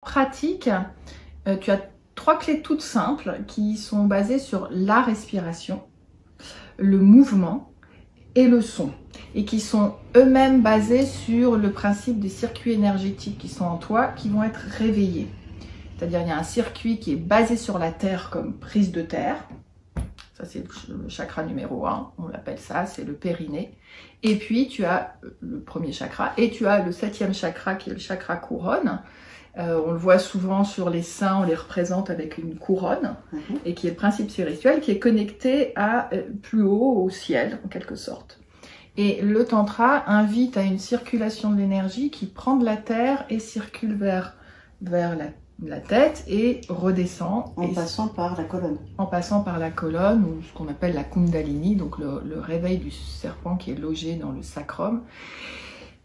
Pratique, tu as 3 clés toutes simples qui sont basées sur la respiration, le mouvement et le son, et qui sont eux-mêmes basés sur le principe des circuits énergétiques qui sont en toi, qui vont être réveillés. C'est-à-dire il y a un circuit qui est basé sur la terre comme prise de terre. Ça c'est le chakra numéro 1, on l'appelle ça, c'est le périnée. Et puis tu as le premier chakra et tu as le 7e chakra qui est le chakra couronne. On le voit souvent sur les saints, on les représente avec une couronne, et qui est le principe spirituel, qui est connecté à plus haut, au ciel, en quelque sorte. Et le tantra invite à une circulation de l'énergie qui prend de la terre et circule vers la tête et redescend. En passant par la colonne. En passant par la colonne, ou ce qu'on appelle la kundalini, donc le réveil du serpent qui est logé dans le sacrum,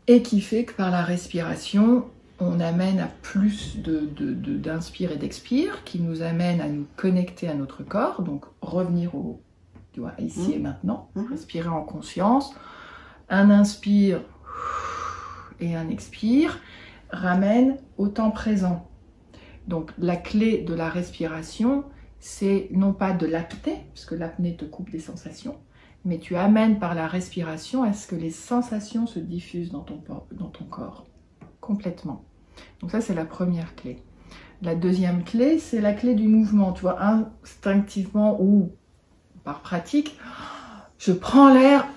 et qui fait que par la respiration, on amène à plus d'inspire et d'expire, qui nous amène à nous connecter à notre corps, donc revenir ici et maintenant, respirer en conscience. Un inspire et un expire ramène au temps présent. Donc la clé de la respiration, c'est non pas de l'apnée, parce que l'apnée te coupe des sensations, mais tu amènes par la respiration à ce que les sensations se diffusent dans ton corps. Complètement. Donc ça, c'est la première clé. La deuxième clé, c'est la clé du mouvement. Tu vois, instinctivement ou par pratique, je prends l'air,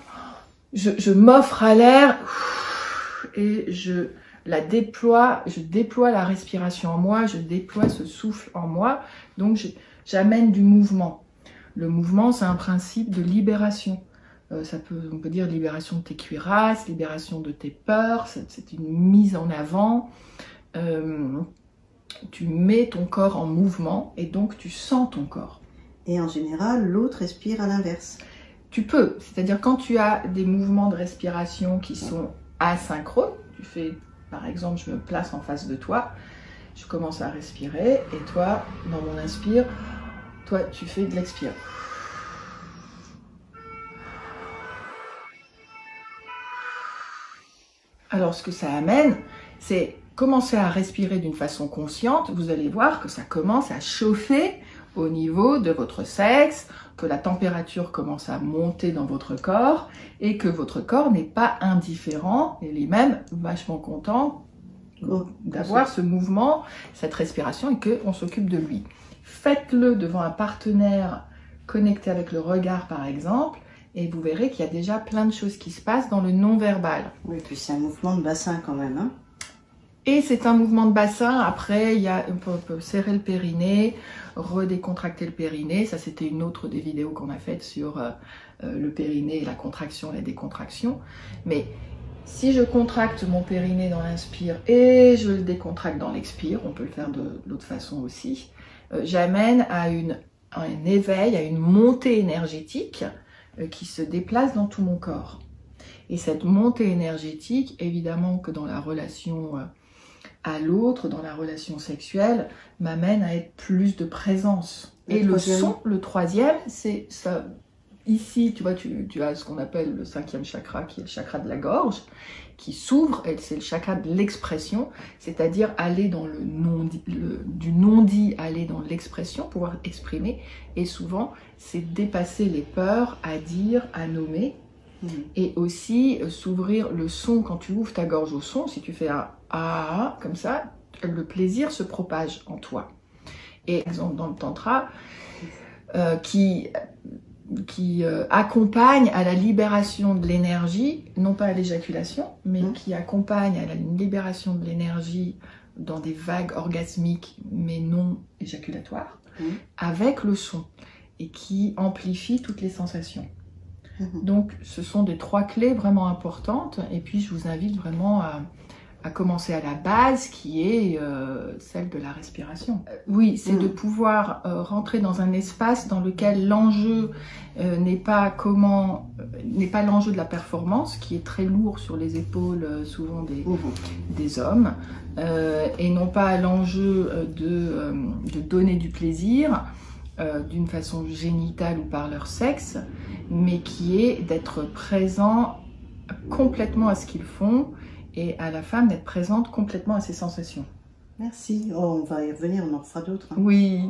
je m'offre à l'air et je déploie la respiration en moi, je déploie ce souffle en moi. Donc j'amène du mouvement. Le mouvement, c'est un principe de libération. On peut dire libération de tes cuirasses, libération de tes peurs, c'est une mise en avant. Tu mets ton corps en mouvement et donc tu sens ton corps. Et en général, l'autre respire à l'inverse. Tu peux, c'est-à-dire quand tu as des mouvements de respiration qui sont asynchrones, tu fais, par exemple, je me place en face de toi, je commence à respirer et toi, dans mon inspire, toi, tu fais de l'expire. Alors, ce que ça amène, c'est commencer à respirer d'une façon consciente. Vous allez voir que ça commence à chauffer au niveau de votre sexe, que la température commence à monter dans votre corps et que votre corps n'est pas indifférent. Il est même vachement content d'avoir ce mouvement, cette respiration et qu'on s'occupe de lui. Faites-le devant un partenaire connecté avec le regard, par exemple. Et vous verrez qu'il y a déjà plein de choses qui se passent dans le non-verbal. Oui, puis c'est un mouvement de bassin quand même. Hein. Et c'est un mouvement de bassin. Après, on peut serrer le périnée, redécontracter le périnée. Ça, c'était une autre des vidéos qu'on a faites sur le périnée, la contraction, la décontraction. Mais si je contracte mon périnée dans l'inspire et je le décontracte dans l'expire, on peut le faire de l'autre façon aussi, j'amène à un éveil, à une montée énergétique qui se déplace dans tout mon corps. Et cette montée énergétique, évidemment que dans la relation à l'autre, dans la relation sexuelle, m'amène à être plus de présence. Et le son, le troisième, c'est ça. Ici, tu vois, tu as ce qu'on appelle le 5e chakra, qui est le chakra de la gorge, qui s'ouvre, et c'est le chakra de l'expression, c'est-à-dire aller dans du non-dit, aller dans l'expression, pouvoir exprimer. Et souvent, c'est dépasser les peurs à dire, à nommer. Et aussi s'ouvrir le son quand tu ouvres ta gorge au son. Si tu fais un ah comme ça, le plaisir se propage en toi. Et par exemple dans le tantra, qui accompagne à la libération de l'énergie, non pas à l'éjaculation, mais qui accompagne à la libération de l'énergie dans des vagues orgasmiques, mais non éjaculatoires, avec le son, et qui amplifie toutes les sensations. Donc, ce sont des 3 clés vraiment importantes. Et puis, je vous invite vraiment à commencer à la base, qui est celle de la respiration. Oui, c'est de pouvoir rentrer dans un espace dans lequel l'enjeu n'est pas l'enjeu de la performance, qui est très lourd sur les épaules souvent des hommes, et non pas l'enjeu de donner du plaisir, d'une façon génitale ou par leur sexe, mais qui est d'être présent complètement à ce qu'ils font et à la femme d'être présente complètement à ses sensations. Merci. Oh, on va y revenir, on en fera d'autres. Hein. Oui.